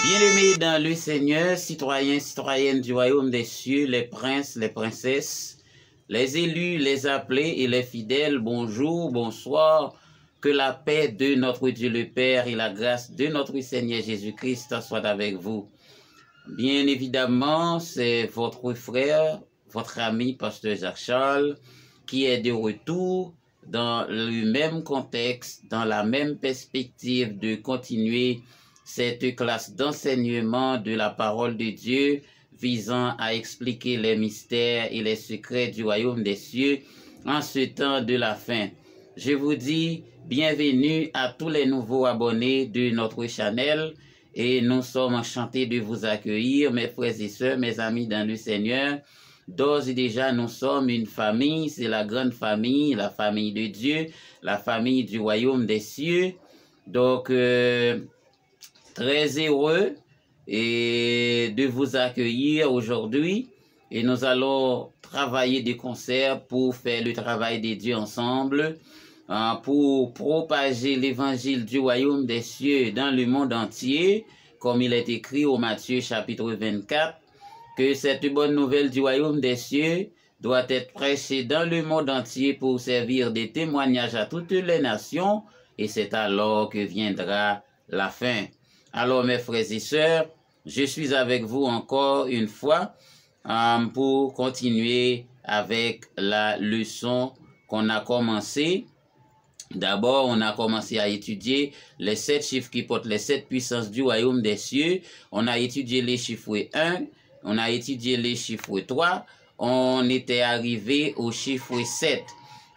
Bien-aimés dans le Seigneur, citoyens, citoyennes du royaume des cieux, les princes, les princesses, les élus, les appelés et les fidèles, bonjour, bonsoir, que la paix de notre Dieu le Père et la grâce de notre Seigneur Jésus-Christ soient avec vous. Bien évidemment, c'est votre frère, votre ami, pasteur Jacques Charles, qui est de retour dans le même contexte, dans la même perspective de continuer cette classe d'enseignement de la parole de Dieu visant à expliquer les mystères et les secrets du royaume des cieux en ce temps de la fin. Je vous dis bienvenue à tous les nouveaux abonnés de notre channel et nous sommes enchantés de vous accueillir, mes frères et sœurs, mes amis dans le Seigneur. D'ores et déjà, nous sommes une famille, c'est la grande famille, la famille de Dieu, la famille du royaume des cieux. Donc, très heureux de vous accueillir aujourd'hui et nous allons travailler de concert pour faire le travail de Dieu ensemble, pour propager l'évangile du royaume des cieux dans le monde entier, comme il est écrit au Matthieu chapitre 24, que cette bonne nouvelle du royaume des cieux doit être prêchée dans le monde entier pour servir de témoignage à toutes les nations, et c'est alors que viendra la fin. Alors mes frères et sœurs, je suis avec vous encore une fois pour continuer avec la leçon qu'on a commencé. D'abord, on a commencé à étudier les 7 chiffres qui portent les 7 puissances du royaume des cieux. On a étudié les chiffres 1, on a étudié les chiffres 3, on était arrivé au chiffre 7.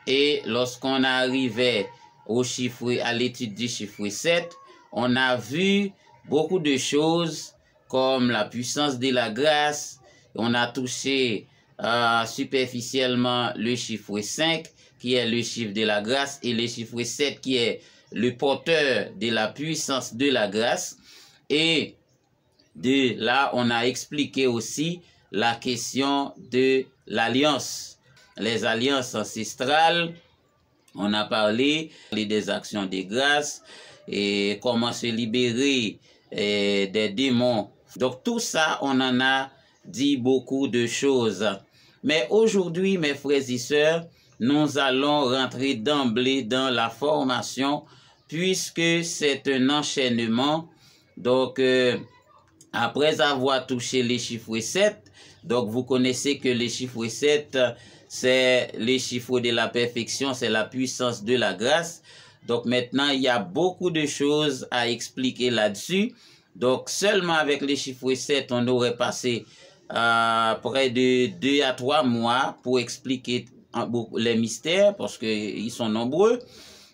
Et lorsqu'on arrivait à l'étude du chiffre 7, on a vu beaucoup de choses comme la puissance de la grâce. On a touché superficiellement le chiffre 5 qui est le chiffre de la grâce et le chiffre 7 qui est le porteur de la puissance de la grâce. Et de là, on a expliqué aussi la question de l'alliance, les alliances ancestrales. On a parlé des actions de grâce et comment se libérer des démons. Donc tout ça, on en a dit beaucoup de choses. Mais aujourd'hui, mes frères et sœurs, nous allons rentrer d'emblée dans la formation puisque c'est un enchaînement. Donc, après avoir touché les chiffres 7, donc vous connaissez que les chiffres 7, c'est les chiffres de la perfection, c'est la puissance de la grâce. Donc maintenant, il y a beaucoup de choses à expliquer là-dessus. Donc seulement avec les chiffres 7, on aurait passé près de 2 à 3 mois pour expliquer les mystères parce qu'ils sont nombreux.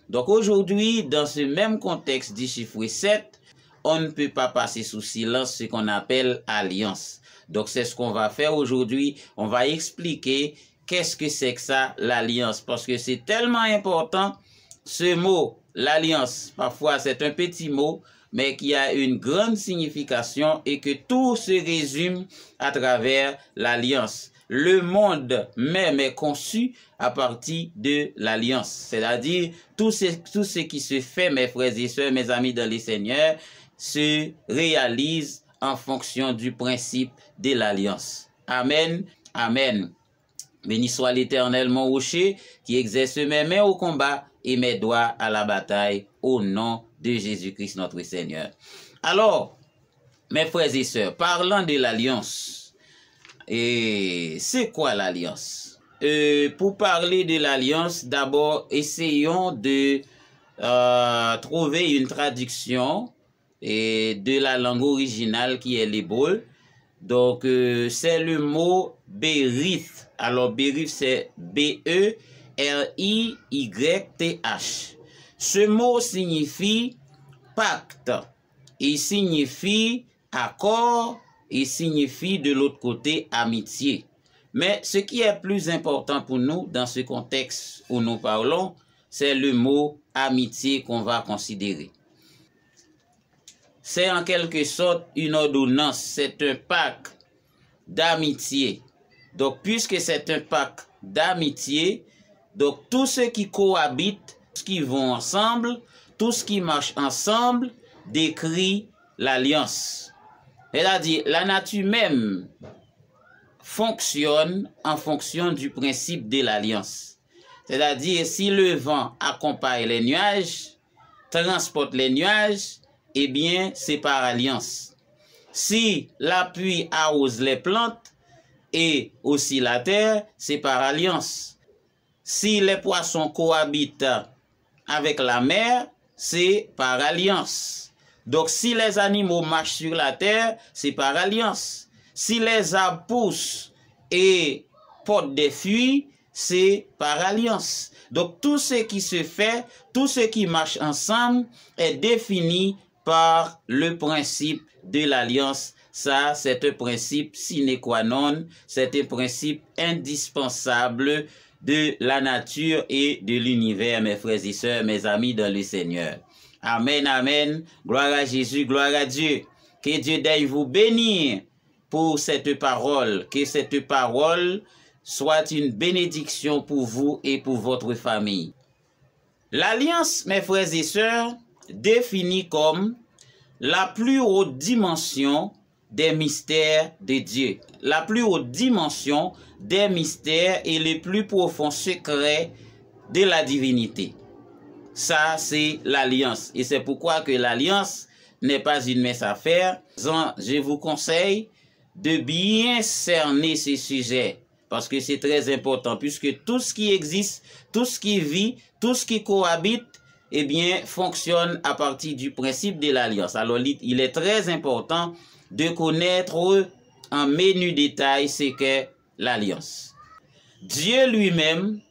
Donc aujourd'hui, dans ce même contexte du chiffre 7, on ne peut pas passer sous silence ce qu'on appelle alliance. Donc c'est ce qu'on va faire aujourd'hui. On va expliquer qu'est-ce que c'est que ça, l'alliance, parce que c'est tellement important. Ce mot, l'alliance, parfois c'est un petit mot, mais qui a une grande signification et que tout se résume à travers l'alliance. Le monde même est conçu à partir de l'alliance. C'est-à-dire, tout ce qui se fait, mes frères et sœurs, mes amis dans le Seigneur, se réalise en fonction du principe de l'alliance. Amen, amen. Béni soit l'Éternel, mon rocher, qui exerce mes mains au combat et mes doigts à la bataille, au nom de Jésus-Christ notre Seigneur. Alors, mes frères et sœurs, parlant de l'alliance, et c'est quoi l'alliance? Pour parler de l'alliance, d'abord, essayons de trouver une traduction de la langue originale qui est l'hébreu. Donc, c'est le mot Berith. Alors, Berith, c'est B-E-R-I-Y-T-H. Ce mot signifie pacte. Il signifie accord. Il signifie de l'autre côté amitié. Mais ce qui est plus important pour nous dans ce contexte où nous parlons, c'est le mot amitié qu'on va considérer. C'est en quelque sorte une ordonnance, c'est un pacte d'amitié. Donc, puisque c'est un pacte d'amitié, donc tous ceux qui cohabitent, tous qui vont ensemble, tous qui marchent ensemble, décrit l'alliance. C'est-à-dire, la nature même fonctionne en fonction du principe de l'alliance. C'est-à-dire, si le vent accompagne les nuages, transporte les nuages, eh bien, c'est par alliance. Si la pluie arrose les plantes et aussi la terre, c'est par alliance. Si les poissons cohabitent avec la mer, c'est par alliance. Donc, si les animaux marchent sur la terre, c'est par alliance. Si les arbres poussent et portent des fruits, c'est par alliance. Donc, tout ce qui se fait, tout ce qui marche ensemble est défini par le principe de l'alliance. Ça, c'est un principe sine qua non, c'est un principe indispensable de la nature et de l'univers, mes frères et sœurs, mes amis dans le Seigneur. Amen, amen. Gloire à Jésus, gloire à Dieu. Que Dieu daigne vous bénir pour cette parole. Que cette parole soit une bénédiction pour vous et pour votre famille. L'alliance, mes frères et sœurs, définie comme la plus haute dimension des mystères de Dieu. La plus haute dimension des mystères et les plus profonds secrets de la divinité. Ça, c'est l'alliance. Et c'est pourquoi que l'alliance n'est pas une mince affaire. Je vous conseille de bien cerner ce sujet. Parce que c'est très important. Puisque tout ce qui existe, tout ce qui vit, tout ce qui cohabite, eh bien, fonctionne à partir du principe de l'alliance. Alors, il est très important de connaître en menu détail ce qu'est l'alliance. Dieu lui-même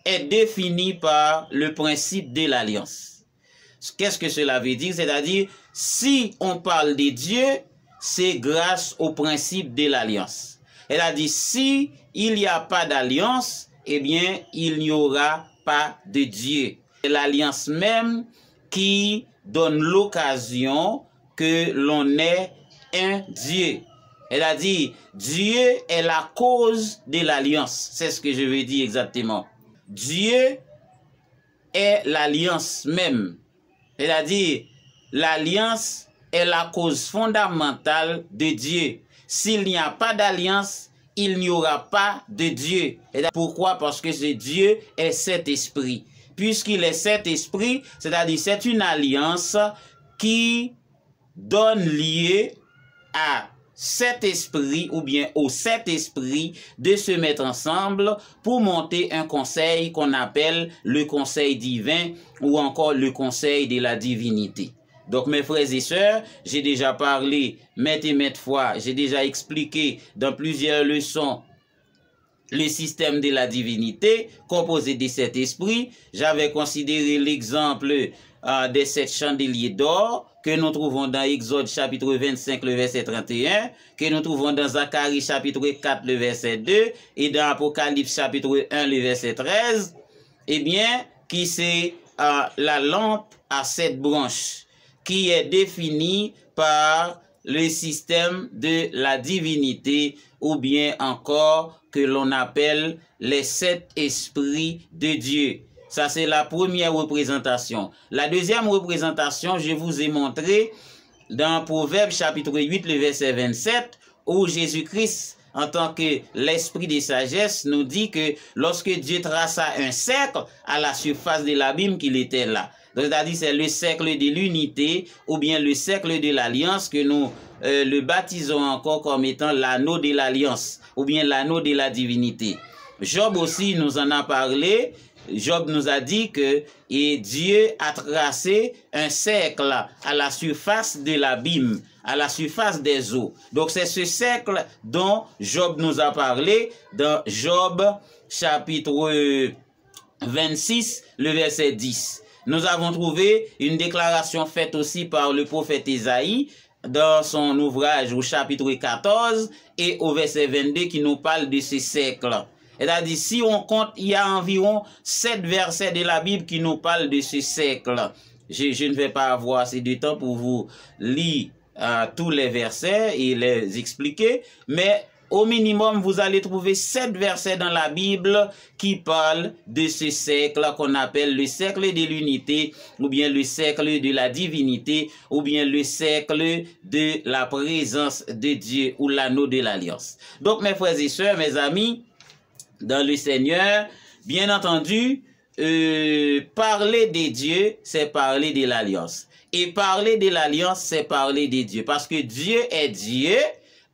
est défini par le principe de l'alliance. Qu'est-ce que cela veut dire? C'est-à-dire, si on parle de Dieu, c'est grâce au principe de l'alliance. C'est-à-dire, si il n'y a pas d'alliance, eh bien, il n'y aura pas de Dieu. C'est l'alliance même qui donne l'occasion que l'on ait un Dieu. C'est-à-dire, Dieu est la cause de l'alliance. C'est ce que je veux dire exactement. Dieu est l'alliance même. C'est-à-dire, l'alliance est la cause fondamentale de Dieu. S'il n'y a pas d'alliance, il n'y aura pas de Dieu. Pourquoi? Parce que ce Dieu est cet esprit. Puisqu'il est cet esprit, c'est-à-dire c'est une alliance qui donne lieu à cet esprit ou bien au sept esprits de se mettre ensemble pour monter un conseil qu'on appelle le conseil divin ou encore le conseil de la divinité. Donc mes frères et sœurs, j'ai déjà parlé maintes et maintes fois, j'ai déjà expliqué dans plusieurs leçons le système de la divinité composé de sept esprits. J'avais considéré l'exemple des 7 chandeliers d'or que nous trouvons dans Exode chapitre 25, le verset 31, que nous trouvons dans Zacharie chapitre 4, le verset 2, et dans Apocalypse chapitre 1, le verset 13, eh bien, qui c'est la lampe à 7 branches, qui est définie par le système de la divinité, ou bien encore que l'on appelle les 7 esprits de Dieu. Ça, c'est la première représentation. La deuxième représentation, je vous ai montré dans Proverbes chapitre 8, le verset 27, où Jésus-Christ, en tant que l'esprit de sagesse, nous dit que lorsque Dieu traça un cercle à la surface de l'abîme, qu'il était là. C'est-à-dire, c'est le cercle de l'unité ou bien le cercle de l'alliance que nous le baptisons encore comme étant l'anneau de l'alliance ou bien l'anneau de la divinité. Job aussi nous en a parlé. Job nous a dit que Dieu a tracé un cercle à la surface de l'abîme, à la surface des eaux. Donc c'est ce cercle dont Job nous a parlé dans Job chapitre 26, le verset 10. Nous avons trouvé une déclaration faite aussi par le prophète Isaïe dans son ouvrage au chapitre 14 et au verset 22 qui nous parle de ce cercle. C'est-à-dire, si on compte, il y a environ 7 versets de la Bible qui nous parlent de ce cercle. Je ne vais pas avoir assez de temps pour vous lire tous les versets et les expliquer, mais au minimum, vous allez trouver 7 versets dans la Bible qui parlent de ce cercle qu'on appelle le cercle de l'unité, ou bien le cercle de la divinité, ou bien le cercle de la présence de Dieu, ou l'anneau de l'alliance. Donc, mes frères et sœurs, mes amis, dans le Seigneur, bien entendu, parler de Dieu, c'est parler de l'alliance. Et parler de l'alliance, c'est parler de Dieu. Parce que Dieu est Dieu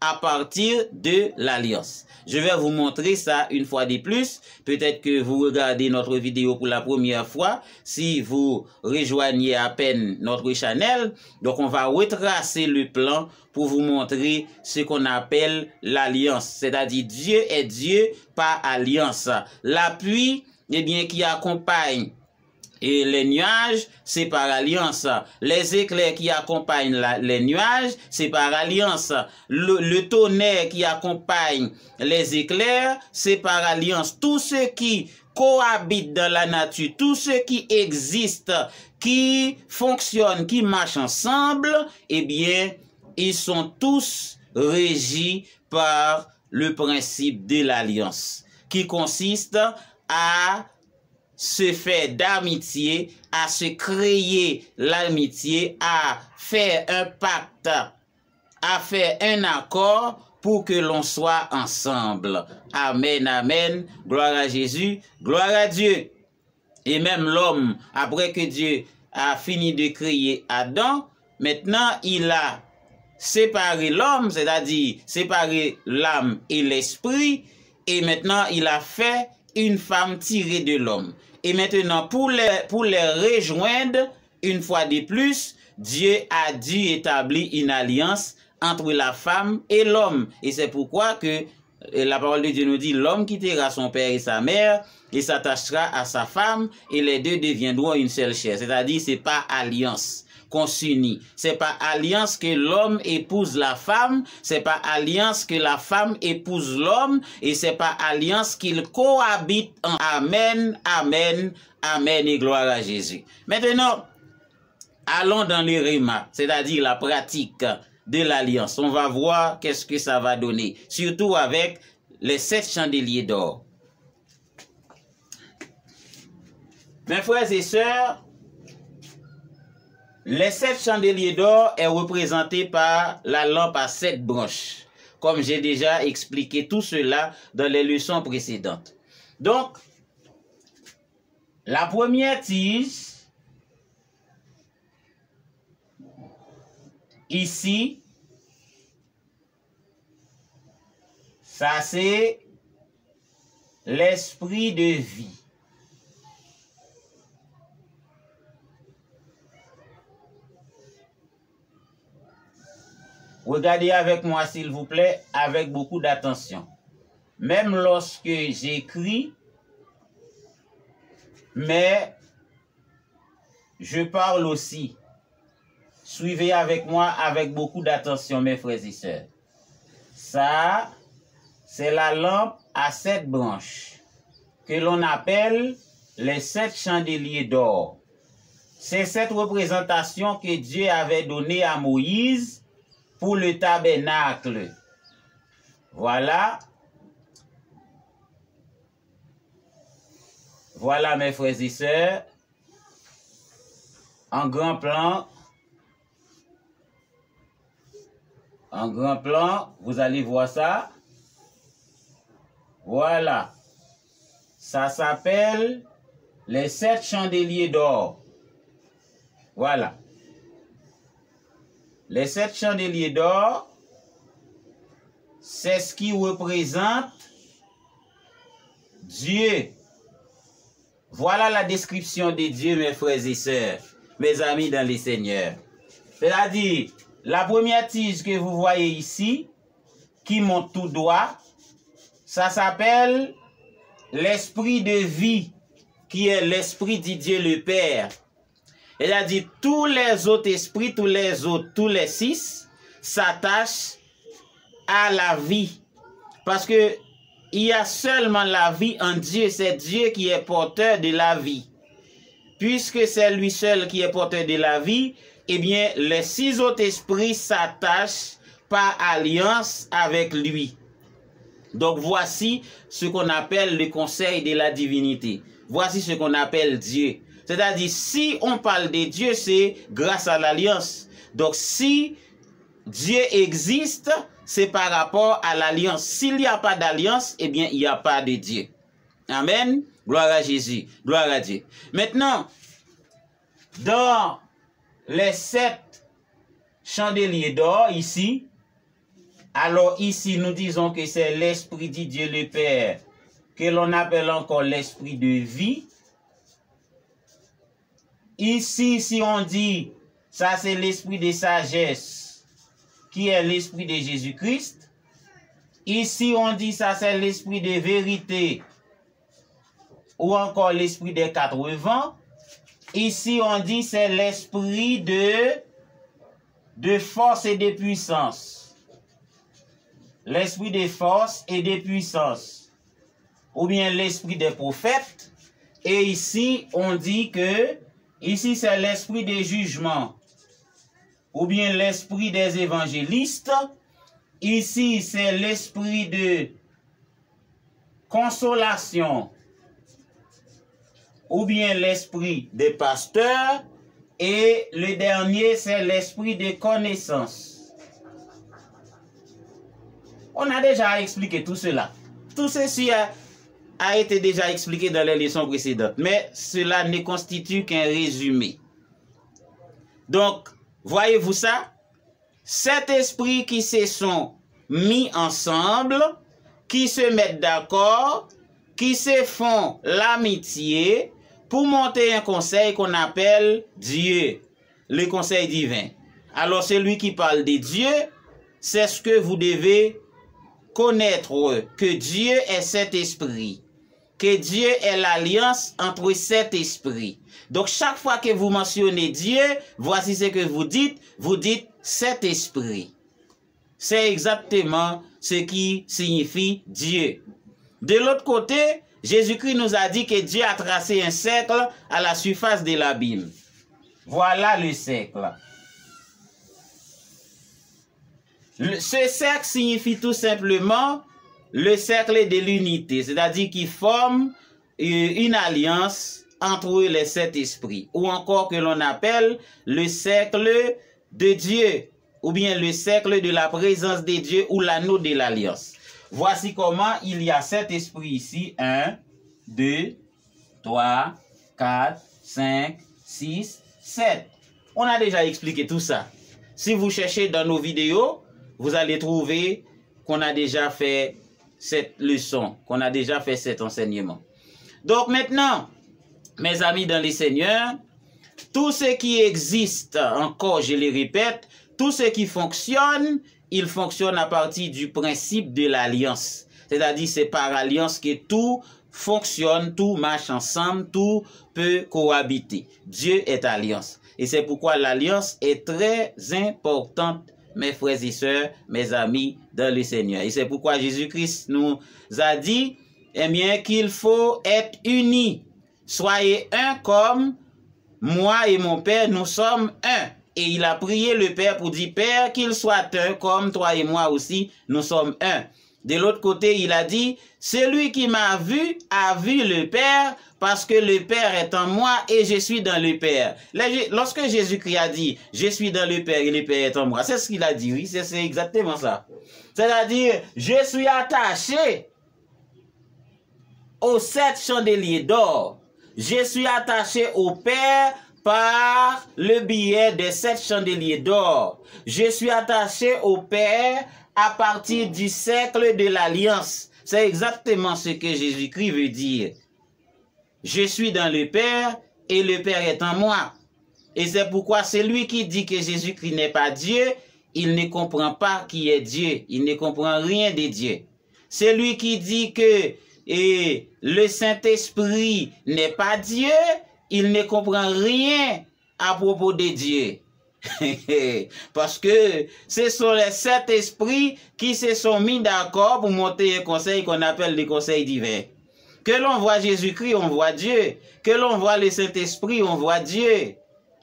à partir de l'alliance. Je vais vous montrer ça une fois de plus. Peut-être que vous regardez notre vidéo pour la première fois. Si vous rejoignez à peine notre channel, donc on va retracer le plan pour vous montrer ce qu'on appelle l'alliance. C'est-à-dire Dieu est Dieu par alliance. L'appui, eh bien, qui accompagne et les nuages, c'est par alliance. Les éclairs qui accompagnent les nuages, c'est par alliance. Le tonnerre qui accompagne les éclairs, c'est par alliance. Tout ce qui cohabite dans la nature, tout ce qui existe, qui fonctionne, qui marche ensemble, eh bien, ils sont tous régis par le principe de l'alliance, qui consiste à se faire d'amitié, à se créer l'amitié, à faire un pacte, à faire un accord pour que l'on soit ensemble. Amen, amen. Gloire à Jésus, gloire à Dieu. Et même l'homme, après que Dieu a fini de créer Adam, maintenant il a séparé l'homme, c'est-à-dire séparé l'âme et l'esprit, et maintenant il a fait une femme tirée de l'homme. Et maintenant, pour les rejoindre, une fois de plus, Dieu a dû établir une alliance entre la femme et l'homme. Et c'est pourquoi que la parole de Dieu nous dit, l'homme quittera son père et sa mère et s'attachera à sa femme et les deux deviendront une seule chair. C'est-à-dire, c'est pas alliance qu'on s'unit. C'est pas alliance que l'homme épouse la femme, c'est pas alliance que la femme épouse l'homme, et c'est pas alliance qu'ils cohabitent en amen, amen, amen et gloire à Jésus. Maintenant, allons dans le réma, c'est-à-dire la pratique de l'alliance. On va voir qu'est-ce que ça va donner, surtout avec les 7 chandeliers d'or. Mes frères et sœurs, les 7 chandeliers d'or est représenté par la lampe à 7 branches, comme j'ai déjà expliqué tout cela dans les leçons précédentes. Donc, la première tige, ici, ça c'est l'esprit de vie. Regardez avec moi, s'il vous plaît, avec beaucoup d'attention. Même lorsque j'écris, mais je parle aussi. Suivez avec moi avec beaucoup d'attention, mes frères et sœurs. Ça, c'est la lampe à 7 branches, que l'on appelle les 7 chandeliers d'or. C'est cette représentation que Dieu avait donnée à Moïse pour le tabernacle. Voilà. Voilà, mes frères et sœurs. En grand plan. En grand plan, vous allez voir ça. Voilà. Ça s'appelle les 7 chandeliers d'or. Voilà. Les 7 chandeliers d'or, c'est ce qui représente Dieu. Voilà la description de Dieu, mes frères et sœurs, mes amis dans le Seigneur. C'est-à-dire, la première tige que vous voyez ici, qui monte tout droit, ça s'appelle l'esprit de vie, qui est l'esprit de Dieu le Père. Elle a dit tous les autres esprits, tous les 6 s'attachent à la vie. Parce que il y a seulement la vie en Dieu. C'est Dieu qui est porteur de la vie. Puisque c'est lui seul qui est porteur de la vie, eh bien, les 6 autres esprits s'attachent par alliance avec lui. Donc voici ce qu'on appelle le conseil de la divinité. Voici ce qu'on appelle Dieu. C'est-à-dire, si on parle de Dieu, c'est grâce à l'alliance. Donc si Dieu existe, c'est par rapport à l'alliance. S'il n'y a pas d'alliance, eh bien, il n'y a pas de Dieu. Amen. Gloire à Jésus. Gloire à Dieu. Maintenant, dans les 7 chandeliers d'or, ici, alors ici, nous disons que c'est l'Esprit de Dieu le Père, que l'on appelle encore l'Esprit de vie. Ici, si on dit, ça c'est l'Esprit de sagesse, qui est l'Esprit de Jésus-Christ. Ici, on dit, ça c'est l'Esprit de vérité, ou encore l'Esprit des 4 vents. Ici, on dit, c'est l'Esprit de force et de puissance. L'Esprit de force et de puissance. Ou bien l'Esprit des prophètes. Et ici, on dit que, ici, c'est l'Esprit des jugements. Ou bien l'Esprit des évangélistes. Ici, c'est l'Esprit de consolation. Ou bien l'Esprit des pasteurs. Et le dernier, c'est l'Esprit de connaissance. On a déjà expliqué tout cela. Tout ceci a été déjà expliqué dans les leçons précédentes. Mais cela ne constitue qu'un résumé. Donc, voyez-vous ça? 7 esprits qui se sont mis ensemble, qui se mettent d'accord, qui se font l'amitié pour monter un conseil qu'on appelle Dieu, le conseil divin. Alors, celui qui parle de Dieu, c'est ce que vous devez connaître, que Dieu est cet esprit, que Dieu est l'alliance entre 7 esprits. Donc, chaque fois que vous mentionnez Dieu, voici ce que vous dites 7 esprits. C'est exactement ce qui signifie Dieu. De l'autre côté, Jésus-Christ nous a dit que Dieu a tracé un cercle à la surface de l'abîme. Voilà le cercle. Ce cercle signifie tout simplement le cercle de l'unité, c'est-à-dire qu'il forme une alliance entre les 7 esprits, ou encore que l'on appelle le cercle de Dieu, ou bien le cercle de la présence de Dieu, ou l'anneau de l'alliance. Voici comment il y a 7 esprits ici. 1, 2, 3, 4, 5, 6, 7. On a déjà expliqué tout ça. Si vous cherchez dans nos vidéos, vous allez trouver qu'on a déjà fait cette leçon, qu'on a déjà fait cet enseignement. Donc maintenant, mes amis dans les Seigneurs, tout ce qui existe, encore je le répète, tout ce qui fonctionne, il fonctionne à partir du principe de l'alliance. C'est-à-dire c'est par alliance que tout fonctionne, tout marche ensemble, tout peut cohabiter. Dieu est alliance. Et c'est pourquoi l'alliance est très importante, mes frères et sœurs, mes amis dans le Seigneur. Et c'est pourquoi Jésus-Christ nous a dit, eh bien, qu'il faut être unis. Soyez un comme moi et mon Père, nous sommes un. Et il a prié le Père pour dire, Père, qu'il soit un comme toi et moi aussi, nous sommes un. De l'autre côté, il a dit, celui qui m'a vu a vu le Père, parce que le Père est en moi et je suis dans le Père. Lorsque Jésus-Christ a dit, je suis dans le Père et le Père est en moi, c'est ce qu'il a dit, oui, c'est exactement ça. C'est-à-dire, je suis attaché aux 7 chandeliers d'or. Je suis attaché au Père par le biais des 7 chandeliers d'or. Je suis attaché au Père à partir du cercle de l'alliance. C'est exactement ce que Jésus-Christ veut dire. Je suis dans le Père et le Père est en moi. Et c'est pourquoi celui qui dit que Jésus-Christ n'est pas Dieu, il ne comprend pas qui est Dieu. Il ne comprend rien de Dieu. Celui qui dit que le Saint-Esprit n'est pas Dieu, il ne comprend rien à propos de Dieu. Parce que ce sont les 7 esprits qui se sont mis d'accord pour monter un conseil qu'on appelle le conseil divin. Que l'on voit Jésus-Christ, on voit Dieu. Que l'on voit le Saint-Esprit, on voit Dieu.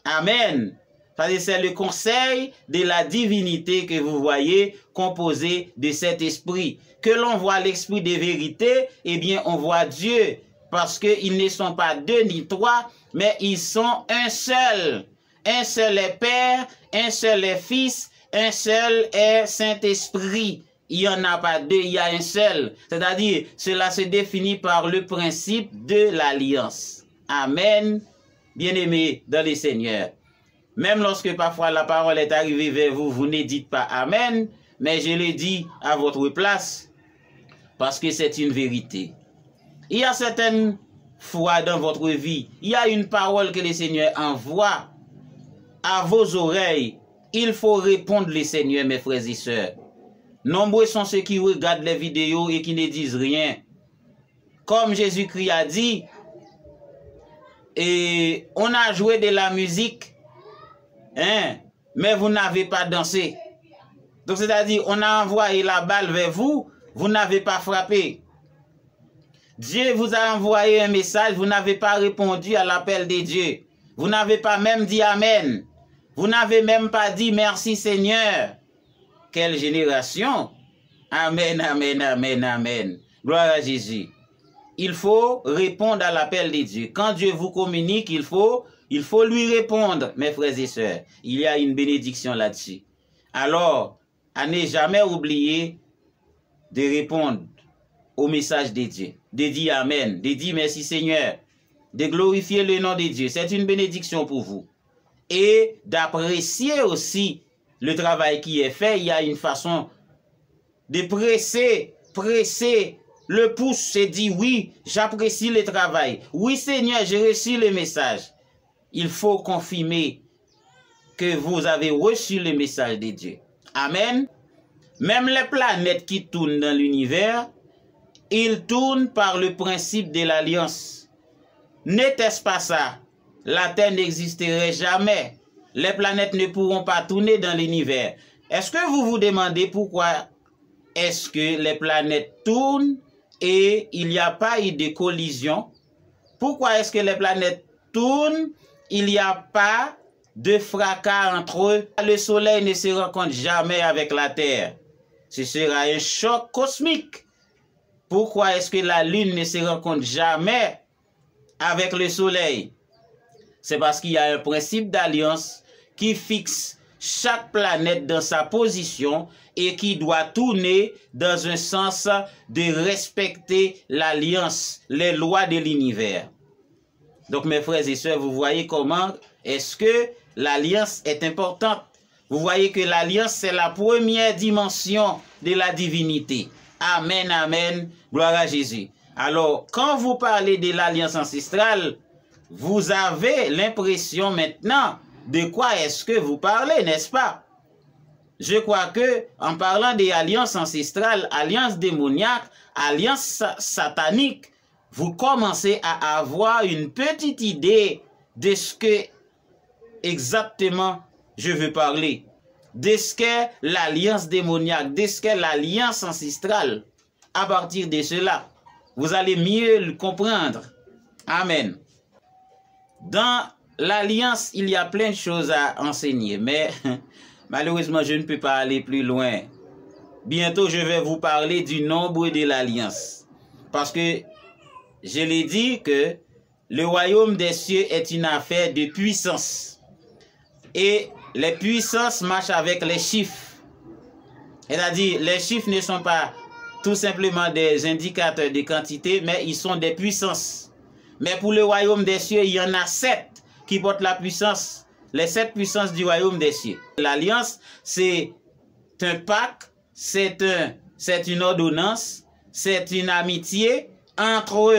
Amen. C'est le conseil de la divinité que vous voyez composé de cet esprit. Que l'on voit l'esprit de vérité, eh bien on voit Dieu. Parce qu'ils ne sont pas deux ni trois, mais ils sont un seul. Un seul est Père, un seul est Fils, un seul est Saint-Esprit. Il n'y en a pas deux, il y a un seul. C'est-à-dire, cela se définit par le principe de l'alliance. Amen, bien-aimés dans le Seigneur. Même lorsque parfois la parole est arrivée vers vous, vous ne dites pas Amen, mais je le dis à votre place, parce que c'est une vérité. Il y a certaines fois dans votre vie, il y a une parole que le Seigneur envoie à vos oreilles. Il faut répondre le Seigneur, mes frères et sœurs. Nombreux sont ceux qui regardent les vidéos et qui ne disent rien. Comme Jésus-Christ a dit, et on a joué de la musique, hein, mais vous n'avez pas dansé. Donc c'est-à-dire, on a envoyé la balle vers vous, vous n'avez pas frappé. Dieu vous a envoyé un message, vous n'avez pas répondu à l'appel de Dieu. Vous n'avez pas même dit Amen. Vous n'avez même pas dit merci Seigneur. Quelle génération! Amen, amen, amen, amen. Gloire à Jésus. Il faut répondre à l'appel de Dieu. Quand Dieu vous communique, il faut lui répondre, mes frères et sœurs. Il y a une bénédiction là-dessus. Alors, à ne jamais oublier de répondre au message de Dieu, de dire Amen, de dire merci Seigneur, de glorifier le nom de Dieu. C'est une bénédiction pour vous. Et d'apprécier aussi le travail qui est fait. Il y a une façon de presser le pouce, c'est dit oui, j'apprécie le travail. Oui Seigneur, j'ai reçu le message. Il faut confirmer que vous avez reçu le message de Dieu. Amen. Même les planètes qui tournent dans l'univers, ils tournent par le principe de l'alliance. N'était-ce pas ça? La Terre n'existerait jamais. Les planètes ne pourront pas tourner dans l'univers. Est-ce que vous vous demandez pourquoi est-ce que les planètes tournent et il n'y a pas eu de collision? Pourquoi est-ce que les planètes tournent, il n'y a pas de fracas entre eux? Le Soleil ne se rencontre jamais avec la Terre. Ce sera un choc cosmique. Pourquoi est-ce que la Lune ne se rencontre jamais avec le Soleil? C'est parce qu'il y a un principe d'alliance qui fixe chaque planète dans sa position et qui doit tourner dans un sens de respecter l'alliance, les lois de l'univers. Donc mes frères et sœurs, vous voyez comment est-ce que l'alliance est importante. Vous voyez que l'alliance, c'est la première dimension de la divinité. Amen, amen, gloire à Jésus. Alors, quand vous parlez de l'alliance ancestrale, vous avez l'impression maintenant de quoi est-ce que vous parlez, n'est-ce pas? Je crois que en parlant des alliances ancestrales, alliances démoniaques, alliances sataniques, vous commencez à avoir une petite idée de ce que exactement je veux parler. De ce qu'est l'alliance démoniaque, de ce qu'est l'alliance ancestrale. À partir de cela, vous allez mieux le comprendre. Amen. Dans l'alliance, il y a plein de choses à enseigner, mais malheureusement, je ne peux pas aller plus loin. Bientôt, je vais vous parler du nombre de l'alliance. Parce que je l'ai dit que le royaume des cieux est une affaire de puissance. Et les puissances marchent avec les chiffres. C'est-à-dire, les chiffres ne sont pas tout simplement des indicateurs de quantité, mais ils sont des puissances. Mais pour le royaume des cieux, il y en a 7 qui portent la puissance, les 7 puissances du royaume des cieux. L'alliance, c'est un pacte, c'est une ordonnance, c'est une amitié entre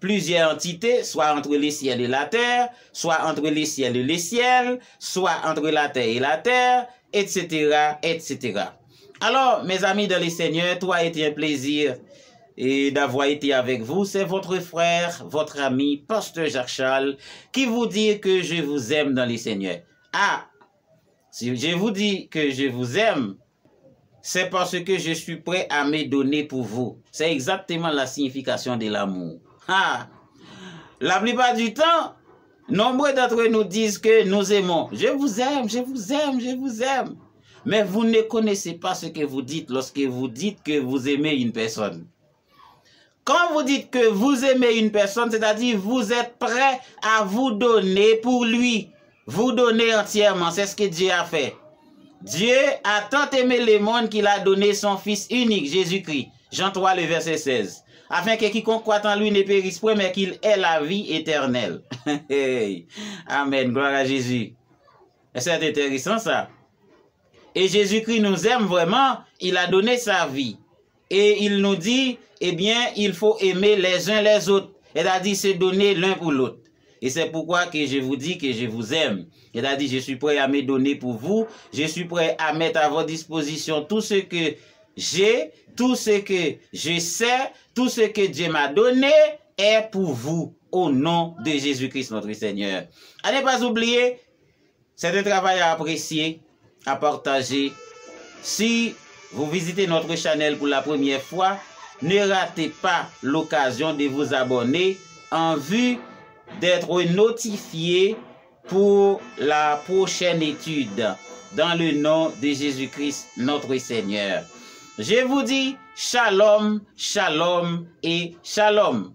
plusieurs entités, soit entre les ciels et la terre, soit entre les ciels et les ciels, soit entre la terre et la terre, etc., etc. Alors, mes amis dans le Seigneur, toi était un plaisir d'avoir été avec vous. C'est votre frère, votre ami, Pasteur Jacques Charles, qui vous dit que je vous aime dans le Seigneur. Ah, si je vous dis que je vous aime, c'est parce que je suis prêt à me donner pour vous. C'est exactement la signification de l'amour. Ah, la plupart du temps, Nombreux d'entre nous disent que nous aimons. Je vous aime, je vous aime, je vous aime. Mais vous ne connaissez pas ce que vous dites lorsque vous dites que vous aimez une personne. Quand vous dites que vous aimez une personne, c'est-à-dire vous êtes prêt à vous donner pour lui. Vous donner entièrement, c'est ce que Dieu a fait. Dieu a tant aimé le monde qu'il a donné son Fils unique, Jésus-Christ. Jean 3, le verset 16. Afin que quiconque croit en lui ne périsse point, mais qu'il ait la vie éternelle. Amen, gloire à Jésus. C'est intéressant ça. Et Jésus-Christ nous aime vraiment, il a donné sa vie. Et il nous dit, eh bien, il faut aimer les uns les autres. C'est-à-dire se donner l'un pour l'autre. Et c'est pourquoi que je vous dis que je vous aime. C'est-à-dire, je suis prêt à me donner pour vous. Je suis prêt à mettre à votre disposition tout ce que j'ai, tout ce que je sais, tout ce que Dieu m'a donné est pour vous, au nom de Jésus-Christ notre Seigneur. À ne pas oublier, c'est un travail à apprécier, à partager. Si vous visitez notre chaîne pour la première fois, ne ratez pas l'occasion de vous abonner en vue d'être notifié pour la prochaine étude dans le nom de Jésus-Christ notre Seigneur. Je vous dis shalom, shalom et shalom.